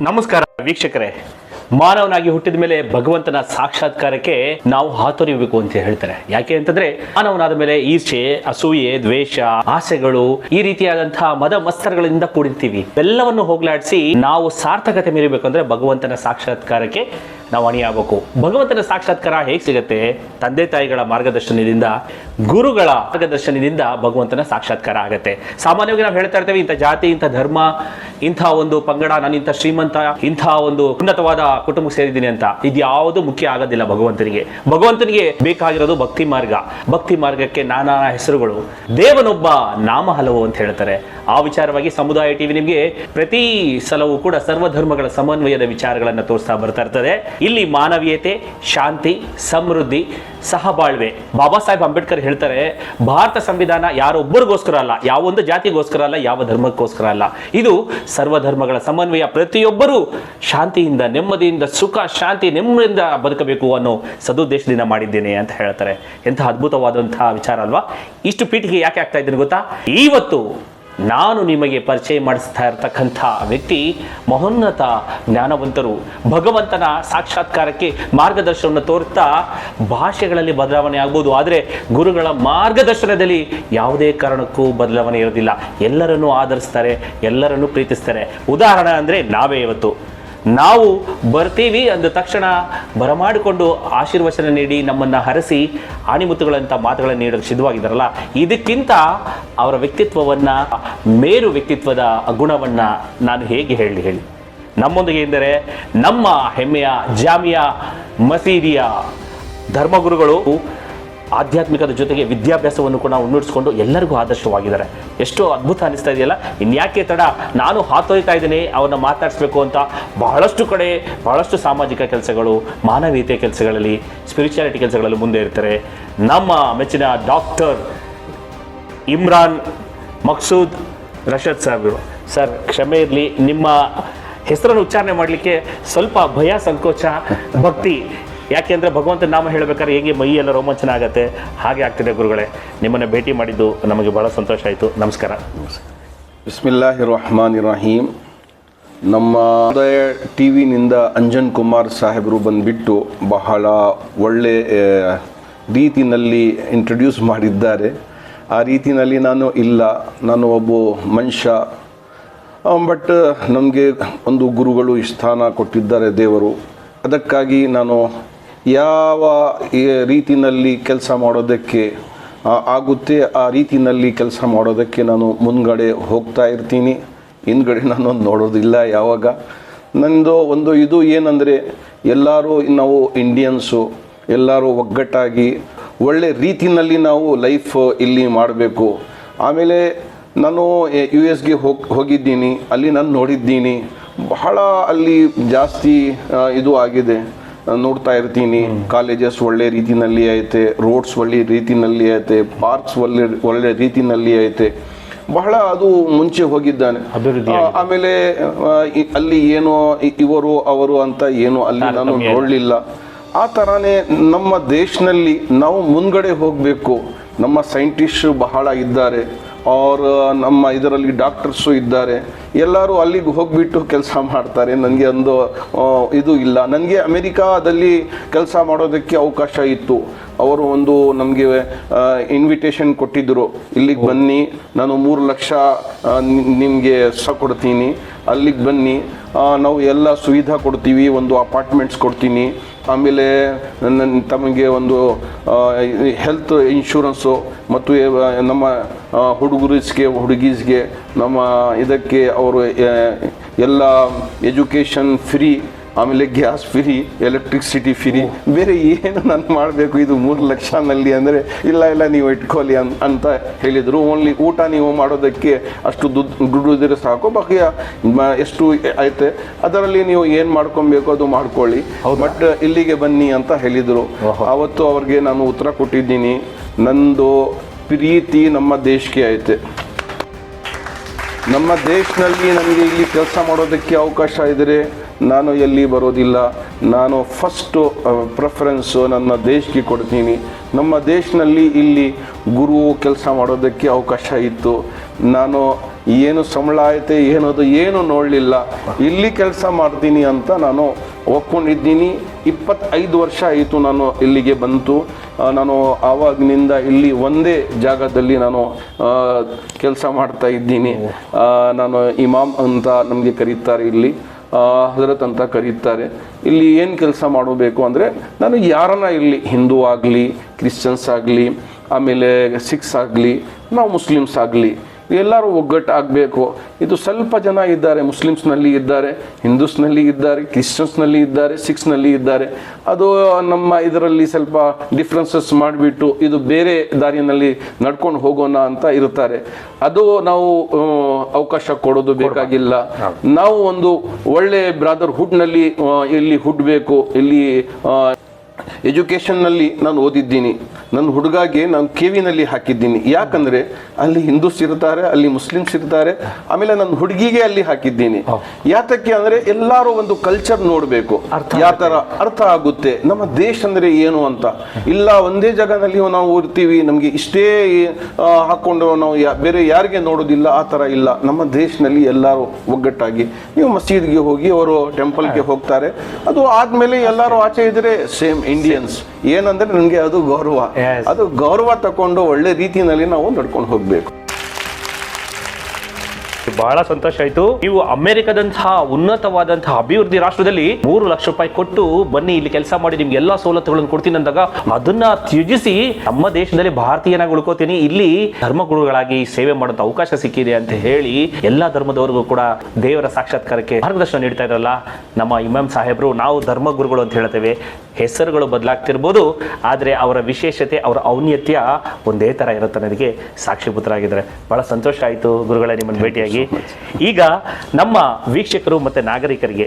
ನಮಸ್ಕಾರ ವೀಕ್ಷಕರೇ. ಮಾನವನಾಗಿ ಹುಟ್ಟಿದ ಮೇಲೆ ಭಗವಂತನ ಸಾಕ್ಷಾತ್ಕಾರಕ್ಕೆ ನಾವು ಹಾತೊರೆಯಬೇಕು ಅಂತ ಹೇಳ್ತಾರೆ. ಯಾಕೆ ಅಂತಂದ್ರೆ ಮಾನವನಾದ ಮೇಲೆ ಈರ್ಷೆ, ಅಸೂಯೆ, ದ್ವೇಷ, ಆಸೆಗಳು, ಈ ರೀತಿಯಾದಂತಹ ಮದ ಮಸ್ತರಗಳಿಂದ ಕೂಡಿರ್ತೀವಿ. ಎಲ್ಲವನ್ನು ಹೋಗ್ಲಾಡಿಸಿ ನಾವು ಸಾರ್ಥಕತೆ ಮೀರಬೇಕಂದ್ರೆ ಭಗವಂತನ ಸಾಕ್ಷಾತ್ಕಾರಕ್ಕೆ ನಾವು ಅಣಿಯಾಗಬೇಕು. ಭಗವಂತನ ಸಾಕ್ಷಾತ್ಕಾರ ಹೇಗೆ ಸಿಗತ್ತೆ? ತಂದೆ ತಾಯಿಗಳ ಮಾರ್ಗದರ್ಶನದಿಂದ, ಗುರುಗಳ ಮಾರ್ಗದರ್ಶನದಿಂದ ಭಗವಂತನ ಸಾಕ್ಷಾತ್ಕಾರ ಆಗತ್ತೆ. ಸಾಮಾನ್ಯವಾಗಿ ನಾವು ಹೇಳ್ತಾ ಇರ್ತೇವೆ, ಇಂಥ ಜಾತಿ, ಇಂಥ ಧರ್ಮ, ಇಂಥ ಒಂದು ಪಂಗಡ, ನಾನು ಇಂಥ ಶ್ರೀಮಂತ, ಇಂಥ ಒಂದು ಉನ್ನತವಾದ ಕುಟುಂಬಕ್ಕೆ ಸೇರಿದ್ದೀನಿ ಅಂತ. ಇದ್ಯಾವುದು ಮುಖ್ಯ ಆಗೋದಿಲ್ಲ ಭಗವಂತನಿಗೆ. ಭಗವಂತನಿಗೆ ಬೇಕಾಗಿರೋದು ಭಕ್ತಿ ಮಾರ್ಗ. ಭಕ್ತಿ ಮಾರ್ಗಕ್ಕೆ ನಾನಾ ಹೆಸರುಗಳು, ದೇವನೊಬ್ಬ ನಾಮ ಹಲವು ಅಂತ ಹೇಳ್ತಾರೆ. ಆ ವಿಚಾರವಾಗಿ ಸಮುದಾಯ ಟಿವಿ ನಿಮಗೆ ಪ್ರತಿ ಸಲವೂ ಕೂಡ ಸರ್ವಧರ್ಮಗಳ ಸಮನ್ವಯದ ವಿಚಾರಗಳನ್ನು ತೋರಿಸ್ತಾ ಬರ್ತಾ ಇರ್ತದೆ. ಇಲ್ಲಿ ಮಾನವೀಯತೆ, ಶಾಂತಿ, ಸಮೃದ್ಧಿ, ಸಹಬಾಳ್ವೆ. ಬಾಬಾ ಸಾಹೇಬ್ ಅಂಬೇಡ್ಕರ್ ಹೇಳ್ತಾರೆ, ಭಾರತ ಸಂವಿಧಾನ ಯಾರೊಬ್ಬರಿಗೋಸ್ಕರ ಅಲ್ಲ, ಯಾವೊಂದು ಜಾತಿಗೋಸ್ಕರ ಅಲ್ಲ, ಯಾವ ಧರ್ಮಕ್ಕೋಸ್ಕರ ಅಲ್ಲ. ಇದು ಸರ್ವಧರ್ಮಗಳ ಸಮನ್ವಯ. ಪ್ರತಿಯೊಬ್ಬರೂ ಶಾಂತಿಯಿಂದ, ನೆಮ್ಮದಿಯಿಂದ, ಸುಖ, ಶಾಂತಿ, ನೆಮ್ಮದಿಯಿಂದ ಬದುಕಬೇಕು ಅನ್ನೋ ಸದುದ್ದೇಶದಿಂದ ಮಾಡಿದ್ದೇನೆ ಅಂತ ಹೇಳ್ತಾರೆ. ಎಂತಹ ಅದ್ಭುತವಾದಂತಹ ವಿಚಾರ ಅಲ್ವಾ? ಇಷ್ಟು ಪೀಠಿಗೆ ಯಾಕೆ ಆಗ್ತಾ ಇದ್ದೀನಿ ಗೊತ್ತಾ? ಇವತ್ತು ನಾನು ನಿಮಗೆ ಪರಿಚಯ ಮಾಡಿಸ್ತಾ ಇರತಕ್ಕಂಥ ವ್ಯಕ್ತಿ ಮಹೋನ್ನತ ಜ್ಞಾನವಂತರು. ಭಗವಂತನ ಸಾಕ್ಷಾತ್ಕಾರಕ್ಕೆ ಮಾರ್ಗದರ್ಶನವನ್ನು ತೋರುತ್ತಾ ಭಾಷೆಗಳಲ್ಲಿ ಬದಲಾವಣೆ ಆಗ್ಬೋದು, ಆದರೆ ಗುರುಗಳ ಮಾರ್ಗದರ್ಶನದಲ್ಲಿ ಯಾವುದೇ ಕಾರಣಕ್ಕೂ ಬದಲಾವಣೆ ಇರೋದಿಲ್ಲ. ಎಲ್ಲರನ್ನೂ ಆಧರಿಸ್ತಾರೆ, ಎಲ್ಲರನ್ನೂ ಪ್ರೀತಿಸ್ತಾರೆ. ಉದಾಹರಣೆ ಅಂದರೆ ನಾವೇ ಇವತ್ತು ನಾವು ಬರ್ತೀವಿ ಅಂದ ತಕ್ಷಣ ಬರಮಾಡಿಕೊಂಡು ಆಶೀರ್ವಚನ ನೀಡಿ ನಮ್ಮನ್ನು ಹರಸಿ ಆಣಿಮುತ್ತುಗಳಂಥ ಮಾತುಗಳನ್ನು ನೀಡಲು ಸಿದ್ಧವಾಗಿದ್ದಾರಲ್ಲ, ಇದಕ್ಕಿಂತ ಅವರ ವ್ಯಕ್ತಿತ್ವವನ್ನು, ಮೇರು ವ್ಯಕ್ತಿತ್ವದ ಗುಣವನ್ನು ನಾನು ಹೇಗೆ ಹೇಳಿ ನಮ್ಮೊಂದಿಗೆ ಎಂದರೆ ನಮ್ಮ ಹೆಮ್ಮೆಯ ಜಾಮಿಯಾ ಮಸೀದಿಯ ಧರ್ಮಗುರುಗಳು ಆಧ್ಯಾತ್ಮಿಕದ ಜೊತೆಗೆ ವಿದ್ಯಾಭ್ಯಾಸವನ್ನು ಕೂಡ ಮುನ್ನಡೆಸಿಕೊಂಡು ಎಲ್ಲರಿಗೂ ಆದರ್ಶವಾಗಿದ್ದಾರೆ. ಎಷ್ಟು ಅದ್ಭುತ ಅನಿಸ್ತಾ ಇದೆಯಲ್ಲ. ಇನ್ಯಾಕೆ ತಡ, ನಾನು ಹಾತೊಯ್ತಾ ಇದ್ದೀನಿ ಅವ್ರನ್ನ ಮಾತಾಡಿಸ್ಬೇಕು ಅಂತ. ಬಹಳಷ್ಟು ಕಡೆ ಬಹಳಷ್ಟು ಸಾಮಾಜಿಕ ಕೆಲಸಗಳು, ಮಾನವೀಯತೆ ಕೆಲಸಗಳಲ್ಲಿ, ಸ್ಪಿರಿಚುಯಾಲಿಟಿ ಕೆಲಸಗಳಲ್ಲಿ ಮುಂದೆ ಇರ್ತಾರೆ. ನಮ್ಮ ಮೆಚ್ಚಿನ ಡಾಕ್ಟರ್ ಇಮ್ರಾನ್ ಮಕ್ಸೂದ್ ರಶದ್ ಸಾಹೇಬರು. ಸರ್, ಕ್ಷಮೆ ಇರಲಿ, ನಿಮ್ಮ ಹೆಸರನ್ನು ಉಚ್ಚಾರಣೆ ಮಾಡಲಿಕ್ಕೆ ಸ್ವಲ್ಪ ಭಯ, ಸಂಕೋಚ, ಭಕ್ತಿ. ಯಾಕೆಂದರೆ ಭಗವಂತನ ನಾಮ ಹೇಳಬೇಕಾದ್ರೆ ಹೇಗೆ ಮೈಯೆಲ್ಲ ರೋಮಾಂಚನ ಆಗುತ್ತೆ, ಹಾಗೆ ಆಗ್ತಿದೆ ಗುರುಗಳೇ. ನಿಮ್ಮನ್ನು ಭೇಟಿ ಮಾಡಿದ್ದು ನಮಗೆ ಬಹಳ ಸಂತೋಷ ಆಯಿತು. ನಮಸ್ಕಾರ. ಬಿಸ್ಮಿಲ್ಲಾಹಿರ್ ರಹಮಾನಿರ್ ರಹೀಮ್. ನಮ್ಮ ಉದಯ ಟಿ ವಿನಿಂದ ಅಂಜನ್ ಕುಮಾರ್ ಸಾಹೇಬರು ಬಂದುಬಿಟ್ಟು ಬಹಳ ಒಳ್ಳೆ ರೀತಿಯಲ್ಲಿ ಇಂಟ್ರೊಡ್ಯೂಸ್ ಮಾಡಿದ್ದಾರೆ. ಆ ರೀತಿಯಲ್ಲಿ ನಾನು ಒಬ್ಬ ಮನುಷ್ಯ, ಬಟ್ ನಮಗೆ ಒಂದು ಗುರುಗಳು ಈ ಸ್ಥಾನ ಕೊಟ್ಟಿದ್ದಾರೆ ದೇವರು. ಅದಕ್ಕಾಗಿ ನಾನು ಯಾವ ರೀತಿಯಲ್ಲಿ ಕೆಲಸ ಮಾಡೋದಕ್ಕೆ ಆಗುತ್ತೆ ಆ ರೀತಿಯಲ್ಲಿ ಕೆಲಸ ಮಾಡೋದಕ್ಕೆ ನಾನು ಮುಂದ್ಗಡೆ ಹೋಗ್ತಾ ಇರ್ತೀನಿ. ಹಿಂದ್ಗಡೆ ನಾನು ನೋಡೋದಿಲ್ಲ ಯಾವಾಗ. ನನ್ನದು ಒಂದು ಇದು ಏನಂದರೆ, ಎಲ್ಲರೂ ನಾವು ಇಂಡಿಯನ್ಸು ಎಲ್ಲರೂ ಒಗ್ಗಟ್ಟಾಗಿ ಒಳ್ಳೆ ರೀತಿಯಲ್ಲಿ ನಾವು ಲೈಫ್ ಇಲ್ಲಿ ಮಾಡಬೇಕು. ಆಮೇಲೆ ನಾನು US ಗೆ ಹೋಗಿದ್ದೀನಿ. ಅಲ್ಲಿ ನಾನು ನೋಡಿದ್ದೀನಿ, ಬಹಳ ಅಲ್ಲಿ ಜಾಸ್ತಿ ಇದು ಆಗಿದೆ. ನೋಡ್ತಾ ಇರ್ತೀನಿ, ಕಾಲೇಜಸ್ ಒಳ್ಳೆ ರೀತಿಯಲ್ಲಿ ಐತೆ, ರೋಡ್ಸ್ ಒಳ್ಳೆ ರೀತಿಯಲ್ಲಿ ಐತೆ, ಪಾರ್ಕ್ಸ್ ಒಳ್ಳೆ ರೀತಿಯಲ್ಲಿ ಐತೆ. ಬಹಳ ಅದು ಮುಂಚೆ ಹೋಗಿದ್ದಾನೆ. ಆಮೇಲೆ ಅಲ್ಲಿ ಏನೋ ಇವರು ಅವರು ಅಂತ ಏನು ಅಲ್ಲಿ ನಾನು ನೋಡಲಿಲ್ಲ. ಆ ಥರನೇ ನಮ್ಮ ದೇಶದಲ್ಲಿ ನಾವು ಮುಂದ್ಗಡೆ ಹೋಗಬೇಕು. ನಮ್ಮ ಸೈಂಟಿಸ್ಟ್ ಬಹಳ ಇದ್ದಾರೆ, ಅವರು ನಮ್ಮ ಇದರಲ್ಲಿ ಡಾಕ್ಟರ್ಸು ಇದ್ದಾರೆ. ಎಲ್ಲರೂ ಅಲ್ಲಿಗೆ ಹೋಗಿಬಿಟ್ಟು ಕೆಲಸ ಮಾಡ್ತಾರೆ. ನನಗೆ ಒಂದು ಇದು ಇಲ್ಲ. ನನಗೆ ಅಮೆರಿಕಾದಲ್ಲಿ ಕೆಲಸ ಮಾಡೋದಕ್ಕೆ ಅವಕಾಶ ಇತ್ತು. ಅವರು ಒಂದು ನಮಗೆ ಇನ್ವಿಟೇಷನ್ ಕೊಟ್ಟಿದ್ದರು, ಇಲ್ಲಿಗೆ ಬನ್ನಿ, ನಾನು 3 ಲಕ್ಷ ನಿಮಗೆ ಕೊಡ್ತೀನಿ, ಅಲ್ಲಿಗೆ ಬನ್ನಿ, ನಾವು ಎಲ್ಲ ಸುವಿಧಾ ಕೊಡ್ತೀವಿ, ಒಂದು ಅಪಾರ್ಟ್ಮೆಂಟ್ಸ್ ಕೊಡ್ತೀನಿ, ಆಮೇಲೆ ತಮಗೆ ಒಂದು ಹೆಲ್ತ್ ಇನ್ಶೂರೆನ್ಸು ಮತ್ತು ನಮ್ಮ ಹುಡುಗೀಸ್ಗೆ ನಮ್ಮ ಇದಕ್ಕೆ ಅವರು ಎಲ್ಲ ಎಜುಕೇಷನ್ ಫ್ರೀ, ಆಮೇಲೆ ಗ್ಯಾಸ್ ಫ್ರೀ, ಎಲೆಕ್ಟ್ರಿಸಿಟಿ ಫ್ರೀ. ಬೇರೆ ಏನು ನಾನು ಮಾಡಬೇಕು ಇದು 3 ಲಕ್ಷನಲ್ಲಿ ಅಂದರೆ, ಇಲ್ಲ ನೀವು ಇಟ್ಕೊಳ್ಳಿ ಅಂತ ಹೇಳಿದರು. ಓನ್ಲಿ ಊಟ ನೀವು ಮಾಡೋದಕ್ಕೆ ಅಷ್ಟು ದುಡ್ಡು ಇದ್ರೆ ಸಾಕು, ಬಾಕಿ ಎಷ್ಟು ಐತೆ ಅದರಲ್ಲಿ ನೀವು ಏನು ಮಾಡ್ಕೊಬೇಕು ಅದು ಮಾಡ್ಕೊಳ್ಳಿ, ಬಟ್ ಇಲ್ಲಿಗೆ ಬನ್ನಿ ಅಂತ ಹೇಳಿದರು. ಆವತ್ತು ಅವ್ರಿಗೆ ನಾನು ಉತ್ತರ ಕೊಟ್ಟಿದ್ದೀನಿ, ನಂದು ಪ್ರೀತಿ ನಮ್ಮ ದೇಶಕ್ಕೆ ಐತೆ. ನಮ್ಮ ದೇಶದಲ್ಲಿ ನನಗೆ ಇಲ್ಲಿ ಕೆಲಸ ಮಾಡೋದಕ್ಕೆ ಅವಕಾಶ ಇದ್ದರೆ ನಾನು ಎಲ್ಲಿ ಬರೋದಿಲ್ಲ. ನಾನು ಫಸ್ಟು ಪ್ರಿಫರೆನ್ಸು ನನ್ನ ದೇಶಕ್ಕೆ ಕೊಡ್ತೀನಿ. ನಮ್ಮ ದೇಶದಲ್ಲಿ ಇಲ್ಲಿ ಗುರು ಕೆಲಸ ಮಾಡೋದಕ್ಕೆ ಅವಕಾಶ ಇತ್ತು. ನಾನು ಏನು ಸಂಬಳ ಐತೆ ಏನದು ಏನು ನೋಡಲಿಲ್ಲ, ಇಲ್ಲಿ ಕೆಲಸ ಮಾಡ್ತೀನಿ ಅಂತ ನಾನು ಒಪ್ಕೊಂಡಿದ್ದೀನಿ. 25 ವರ್ಷ ಆಯಿತು ನಾನು ಇಲ್ಲಿಗೆ ಬಂತು. ನಾನು ಆವಾಗಿನಿಂದ ಇಲ್ಲಿ ಒಂದೇ ಜಾಗದಲ್ಲಿ ನಾನು ಕೆಲಸ ಮಾಡ್ತಾ ಇದ್ದೀನಿ. ನಾನು ಇಮಾಮ್ ಅಂತ ನಮಗೆ ಕರೀತಾರೆ, ಇಲ್ಲಿ ಹಜರತ್ ಅಂತ ಕರೀತಾರೆ. ಇಲ್ಲಿ ಏನು ಕೆಲಸ ಮಾಡಬೇಕು ಅಂದರೆ, ನಾನು ಯಾರನ್ನ ಇಲ್ಲಿ ಹಿಂದೂ ಆಗಲಿ, ಕ್ರಿಶ್ಚಿಯನ್ಸ್ ಆಗಲಿ, ಆಮೇಲೆ ಸಿಖ್ಸ್ ಆಗಲಿ, ನಾವು ಮುಸ್ಲಿಮ್ಸ್ ಆಗಲಿ, ಎಲ್ಲರೂ ಒಗ್ಗಟ್ಟಾಗಬೇಕು. ಇದು ಸ್ವಲ್ಪ ಜನ ಇದ್ದಾರೆ, ಮುಸ್ಲಿಮ್ಸ್ನಲ್ಲಿ ಇದ್ದಾರೆ, ಹಿಂದೂಸ್ನಲ್ಲಿ ಇದ್ದಾರೆ, ಕ್ರಿಶ್ಚಿಯನ್ಸ್ನಲ್ಲಿ ಇದ್ದಾರೆ, ಸಿಖ್ಸ್ನಲ್ಲಿ ಇದ್ದಾರೆ. ಅದು ನಮ್ಮ ಇದರಲ್ಲಿ ಸ್ವಲ್ಪ ಡಿಫ್ರೆನ್ಸಸ್ ಮಾಡಿಬಿಟ್ಟು ಇದು ಬೇರೆ ದಾರಿಯಲ್ಲಿ ನಡ್ಕೊಂಡು ಹೋಗೋಣ ಅಂತ ಇರ್ತಾರೆ. ಅದು ನಾವು ಅವಕಾಶ ಕೊಡೋದು ಬೇಕಾಗಿಲ್ಲ. ನಾವು ಒಂದು ಒಳ್ಳೆ ಬ್ರಾದರ್ಹುಡ್ನಲ್ಲಿ ಇಲ್ಲಿ ಹುಟ್ಟಬೇಕು. ಇಲ್ಲಿ ಎಜುಕೇಷನ್ನಲ್ಲಿ ನಾನು ಓದಿದ್ದೀನಿ. ನನ್ನ ಹುಡುಗಾಗೆ ನಾನು KVನಲ್ಲಿ ಹಾಕಿದ್ದೀನಿ. ಯಾಕಂದರೆ ಅಲ್ಲಿ ಹಿಂದೂಸ್ ಇರ್ತಾರೆ, ಅಲ್ಲಿ ಮುಸ್ಲಿಮ್ಸ್ ಇರ್ತಾರೆ, ಆಮೇಲೆ ನನ್ನ ಹುಡುಗಿಗೆ ಅಲ್ಲಿ ಹಾಕಿದ್ದೀನಿ. ಯಾತಕ್ಕೆ ಅಂದರೆ ಎಲ್ಲರೂ ಒಂದು ಕಲ್ಚರ್ ನೋಡಬೇಕು, ಯಾವ ಥರ ಅರ್ಥ ಆಗುತ್ತೆ ನಮ್ಮ ದೇಶ ಅಂದರೆ ಏನು ಅಂತ. ಇಲ್ಲ ಒಂದೇ ಜಾಗದಲ್ಲಿ ನಾವು ಇರ್ತೀವಿ, ನಮಗೆ ಇಷ್ಟೇ ಹಾಕ್ಕೊಂಡು ನಾವು ಬೇರೆ ಯಾರಿಗೆ ನೋಡೋದಿಲ್ಲ, ಆ ಥರ ಇಲ್ಲ. ನಮ್ಮ ದೇಶದಲ್ಲಿ ಎಲ್ಲರೂ ಒಗ್ಗಟ್ಟಾಗಿ, ನೀವು ಮಸೀದ್ಗೆ ಹೋಗಿ ಅವರು ಟೆಂಪಲ್ಗೆ ಹೋಗ್ತಾರೆ, ಅದು ಆದಮೇಲೆ ಎಲ್ಲರೂ ಆಚೆ ಇದ್ದರೆ ಸೇಮ್ ಇಂಡಿಯನ್ಸ್. ಏನಂದ್ರೆ ನನಗೆ ಅದು ಗೌರವ, ಅದು ಗೌರವ ತಕೊಂಡು ಒಳ್ಳೆ ರೀತಿಯಲ್ಲಿ ನಾವು ನಡ್ಕೊಂಡು ಹೋಗ್ಬೇಕು. ಬಹಳ ಸಂತೋಷ ಆಯ್ತು. ನೀವು ಅಮೆರಿಕದಂತಹ ಉನ್ನತವಾದಂತಹ ಅಭಿವೃದ್ಧಿ ರಾಷ್ಟ್ರದಲ್ಲಿ 3 ಲಕ್ಷ ರೂಪಾಯಿ ಕೊಟ್ಟು ಬನ್ನಿ ಇಲ್ಲಿ ಕೆಲಸ ಮಾಡಿ ನಿಮ್ಗೆ ಎಲ್ಲಾ ಸವಲತ್ತುಗಳನ್ನು ಕೊಡ್ತೀನಿ ಅಂದಾಗ ಅದನ್ನ ತ್ಯಜಿಸಿ ನಮ್ಮ ದೇಶದಲ್ಲಿ ಭಾರತೀಯನಾಗಿ ಉಳ್ಕೋತೀನಿ, ಇಲ್ಲಿ ಧರ್ಮಗುರುಗಳಾಗಿ ಸೇವೆ ಮಾಡೋಂಥ ಅವಕಾಶ ಸಿಕ್ಕಿದೆ ಅಂತ ಹೇಳಿ ಎಲ್ಲಾ ಧರ್ಮದವರಿಗೂ ಕೂಡ ದೇವರ ಸಾಕ್ಷಾತ್ಕಾರಕ್ಕೆ ಮಾರ್ಗದರ್ಶನ ನೀಡ್ತಾ ಇದ್ರಲ್ಲ ನಮ್ಮ ಇಮಾಮ್ ಸಾಹೇಬ್ರು. ನಾವು ಧರ್ಮಗುರುಗಳು ಅಂತ ಹೇಳ್ತೇವೆ, ಹೆಸರುಗಳು ಬದಲಾಗ್ತಿರ್ಬೋದು, ಆದರೆ ಅವರ ವಿಶೇಷತೆ, ಅವರ ಔನ್ನತ್ಯ ಒಂದೇ ತರ ಇರುತ್ತೆ ಅನ್ನೋದಕ್ಕೆ ಸಾಕ್ಷಿಭೂತರಾಗಿದ್ದಾರೆ. ಬಹಳ ಸಂತೋಷ ಆಯಿತು ಗುರುಗಳೇ ನಿಮ್ಮನ್ನು ಭೇಟಿಯಾಗಿ. ಈಗ ನಮ್ಮ ವೀಕ್ಷಕರು ಮತ್ತು ನಾಗರಿಕರಿಗೆ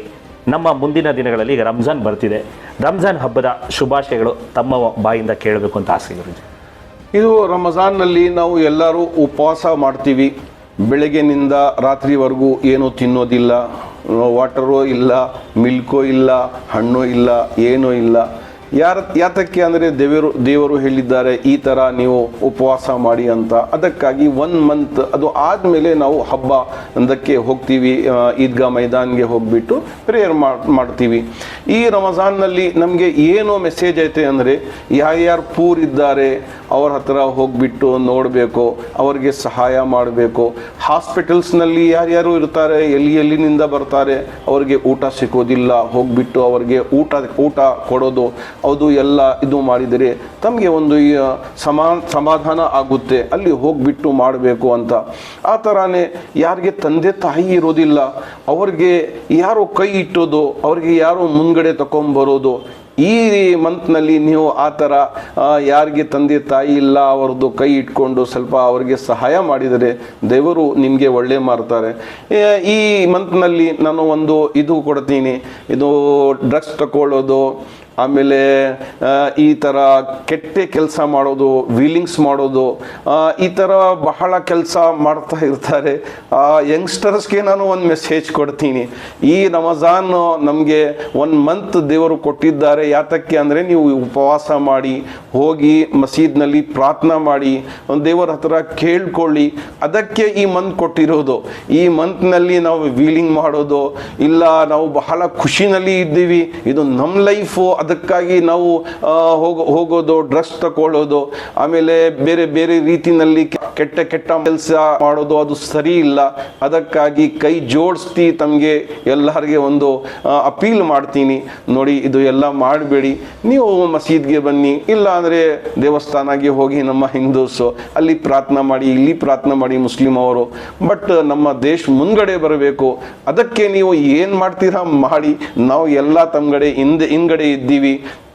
ನಮ್ಮ ಮುಂದಿನ ದಿನಗಳಲ್ಲಿ ಈಗ ರಂಜಾನ್ ಬರ್ತಿದೆ, ರಂಜಾನ್ ಹಬ್ಬದ ಶುಭಾಶಯಗಳು ತಮ್ಮ ಬಾಯಿಂದ ಕೇಳಬೇಕು ಅಂತ ಆಸೆ ಗುರುಜಿ. ಇದು ರಂಜಾನ್ನಲ್ಲಿ ನಾವು ಎಲ್ಲರೂ ಉಪವಾಸ ಮಾಡ್ತೀವಿ. ಬೆಳಗ್ಗೆನಿಂದ ರಾತ್ರಿವರೆಗೂ ಏನೂ ತಿನ್ನೋದಿಲ್ಲ, ವಾಟರು ಇಲ್ಲ, ಮಿಲ್ಕೋ ಇಲ್ಲ, ಹಣ್ಣು ಇಲ್ಲ, ಏನೂ ಇಲ್ಲ. ಯಾತಕ್ಕೆ ಅಂದರೆ ದೇವರು ಹೇಳಿದ್ದಾರೆ ಈ ಥರ ನೀವು ಉಪವಾಸ ಮಾಡಿ ಅಂತ. ಅದಕ್ಕಾಗಿ 1 ಮಂತ್ ಅದು ಆದಮೇಲೆ ನಾವು ಹಬ್ಬ ಅದಕ್ಕೆ ಹೋಗ್ತೀವಿ, ಈದ್ಗಾ ಮೈದಾನ್ಗೆ ಹೋಗಿಬಿಟ್ಟು ಪ್ರೇಯರ್ ಮಾಡ್ತೀವಿ. ಈ ರಂಜಾನ್ನಲ್ಲಿ ನಮಗೆ ಏನೋ ಮೆಸೇಜ್ ಐತೆ ಅಂದರೆ, ಯಾರ್ಯಾರು ಪೂರ್ ಇದ್ದಾರೆ ಅವ್ರ ಹತ್ರ ಹೋಗಿಬಿಟ್ಟು ನೋಡಬೇಕು, ಅವ್ರಿಗೆ ಸಹಾಯ ಮಾಡಬೇಕು. ಹಾಸ್ಪಿಟಲ್ಸ್ನಲ್ಲಿ ಯಾರ್ಯಾರು ಇರ್ತಾರೆ, ಎಲ್ಲಿನಿಂದ ಬರ್ತಾರೆ, ಅವ್ರಿಗೆ ಊಟ ಸಿಗೋದಿಲ್ಲ, ಹೋಗಿಬಿಟ್ಟು ಅವ್ರಿಗೆ ಊಟ ಕೊಡೋದು, ಅದು ಎಲ್ಲ ಇದು ಮಾಡಿದರೆ ತಮಗೆ ಒಂದು ಸಮಾಧಾನ ಆಗುತ್ತೆ. ಅಲ್ಲಿ ಹೋಗಿಬಿಟ್ಟು ಮಾಡಬೇಕು ಅಂತ. ಆ ಥರನೇ ಯಾರಿಗೆ ತಂದೆ ತಾಯಿ ಇರೋದಿಲ್ಲ ಅವ್ರಿಗೆ ಯಾರೋ ಕೈ ಇಟ್ಟೋದು, ಅವ್ರಿಗೆ ಯಾರೋ ಮುಂದ್ಗಡೆ ತಗೊಂಬರೋದು. ಈ ಮಂತ್ನಲ್ಲಿ ನೀವು ಆ ಥರ ಯಾರಿಗೆ ತಂದೆ ತಾಯಿ ಇಲ್ಲ ಅವ್ರದ್ದು ಕೈ ಇಟ್ಕೊಂಡು ಸ್ವಲ್ಪ ಅವ್ರಿಗೆ ಸಹಾಯ ಮಾಡಿದರೆ ದೇವರು ನಿಮಗೆ ಒಳ್ಳೆ ಮಾಡ್ತಾರೆ. ಈ ಮಂತ್ನಲ್ಲಿ ನಾನು ಒಂದು ಇದು ಕೊಡ್ತೀನಿ, ಇದು ಡ್ರಗ್ಸ್ ತಗೊಳ್ಳೋದು, ಆಮೇಲೆ ಈ ಥರ ಕೆಟ್ಟ ಕೆಲಸ ಮಾಡೋದು, ವೀಲಿಂಗ್ಸ್ ಮಾಡೋದು, ಈ ಥರ ಬಹಳ ಕೆಲಸ ಮಾಡ್ತಾ ಇರ್ತಾರೆ. ಯಂಗ್ಸ್ಟರ್ಸ್ಗೆ ನಾನು ಒಂದು ಮೆಸೇಜ್ ಕೊಡ್ತೀನಿ. ಈ ರಂಜಾನ್ ನಮಗೆ 1 ಮಂತ್ ದೇವರು ಕೊಟ್ಟಿದ್ದಾರೆ. ಯಾತಕ್ಕೆ ಅಂದರೆ ನೀವು ಉಪವಾಸ ಮಾಡಿ, ಹೋಗಿ ಮಸೀದ್ನಲ್ಲಿ ಪ್ರಾರ್ಥನಾ ಮಾಡಿ, ದೇವರ ಹತ್ರ ಕೇಳ್ಕೊಳ್ಳಿ. ಅದಕ್ಕೆ ಈ ಮಂತ್ ಕೊಟ್ಟಿರೋದು. ಈ ಮಂತ್ನಲ್ಲಿ ನಾವು ವೀಲಿಂಗ್ ಮಾಡೋದು ಇಲ್ಲ, ನಾವು ಬಹಳ ಖುಷಿನಲ್ಲಿ ಇದ್ದೀವಿ, ಇದು ನಮ್ಮ ಲೈಫು, ಅದಕ್ಕಾಗಿ ನಾವು ಹೋಗೋದು, ಡ್ರೆಸ್ ತಗೊಳ್ಳೋದು, ಆಮೇಲೆ ಬೇರೆ ಬೇರೆ ರೀತಿಯಲ್ಲಿ ಕೆಟ್ಟ ಕೆಲಸ ಮಾಡೋದು ಅದು ಸರಿ ಇಲ್ಲ. ಅದಕ್ಕಾಗಿ ಕೈ ಜೋಡಿಸ್ತಿ ತಮಗೆ ಎಲ್ಲರಿಗೆ ಒಂದು ಅಪೀಲ್ ಮಾಡ್ತೀನಿ, ನೋಡಿ ಇದು ಎಲ್ಲ ಮಾಡಬೇಡಿ. ನೀವು ಮಸೀದ್ಗೆ ಬನ್ನಿ, ಇಲ್ಲ ಅಂದರೆ ದೇವಸ್ಥಾನಕ್ಕೆ ಹೋಗಿ, ನಮ್ಮ ಹಿಂದೂಸು ಅಲ್ಲಿ ಪ್ರಾರ್ಥನೆ ಮಾಡಿ, ಇಲ್ಲಿ ಪ್ರಾರ್ಥನೆ ಮಾಡಿ ಮುಸ್ಲಿಂ ಅವರು. ಬಟ್ ನಮ್ಮ ದೇಶ ಮುಂದ್ಗಡೆ ಬರಬೇಕು. ಅದಕ್ಕೆ ನೀವು ಏನು ಮಾಡ್ತೀರಾ ಮಾಡಿ, ನಾವು ಎಲ್ಲ ತಮ್ಗಡೆ ಹಿಂದ್ಗಡೆ ಇದ್ದೀವಿ.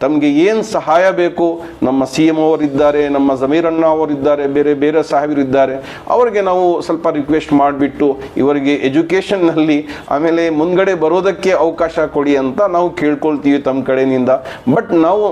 ತಮಗೆ ಏನು ಸಹಾಯ ಬೇಕು, ನಮ್ಮ CM ಅವರಿದ್ದಾರೆ, ನಮ್ಮ ಜಮೀರ್ ಅಣ್ಣ ಅವರಿದ್ದಾರೆ, ಬೇರೆ ಬೇರೆ ಸಾಹೇಬರಿದ್ದಾರೆ, ಅವರಿಗೆ ನಾವು ಸ್ವಲ್ಪ ರಿಕ್ವೆಸ್ಟ್ ಮಾಡಿಬಿಟ್ಟು ಇವರಿಗೆ ಎಜುಕೇಷನ್ನಲ್ಲಿ ಆಮೇಲೆ ಮುಂದ್ಗಡೆ ಬರೋದಕ್ಕೆ ಅವಕಾಶ ಕೊಡಿ ಅಂತ ನಾವು ಕೇಳ್ಕೊಳ್ತೀವಿ ತಮ್ಮ ಕಡೆಯಿಂದ. ಬಟ್ ನಾವು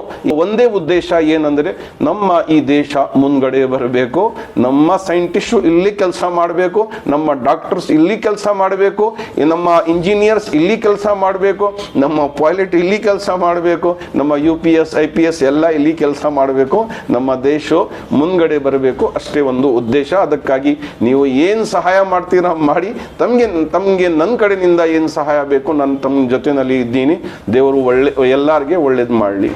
ಒಂದೇ ಉದ್ದೇಶ ಏನಂದರೆ, ನಮ್ಮ ಈ ದೇಶ ಮುಂದ್ಗಡೆ ಬರಬೇಕು, ನಮ್ಮ ಸೈಂಟಿಸ್ಟು ಇಲ್ಲಿ ಕೆಲಸ ಮಾಡಬೇಕು, ನಮ್ಮ ಡಾಕ್ಟರ್ಸ್ ಇಲ್ಲಿ ಕೆಲಸ ಮಾಡಬೇಕು, ನಮ್ಮ ಇಂಜಿನಿಯರ್ಸ್ ಇಲ್ಲಿ ಕೆಲಸ ಮಾಡಬೇಕು, ನಮ್ಮ ಪೈಲಟ್ ಇಲ್ಲಿ ಕೆಲಸ ಮಾಡಬೇಕು, ನಮ್ಮ UPS IPS ಎಲ್ಲ ಇಲ್ಲಿ ಕೆಲಸ ಮಾಡಬೇಕು, ನಮ್ಮ ದೇಶ ಮುಂದ್ಗಡೆ ಬರಬೇಕು, ಅಷ್ಟೇ ಒಂದು ಉದ್ದೇಶ. ಅದಕ್ಕಾಗಿ ನೀವು ಏನು ಸಹಾಯ ಮಾಡ್ತೀರಾ ಮಾಡಿ, ತಮಗೆ ನನ್ನ ಕಡೆಯಿಂದ ಏನು ಸಹಾಯ ಬೇಕು ನಾನು ತಮ್ಮ ಜೊತೆಯಲ್ಲಿ ಇದ್ದೀನಿ. ದೇವರು ಎಲ್ಲರಿಗೆ ಒಳ್ಳೇದು ಮಾಡಲಿ.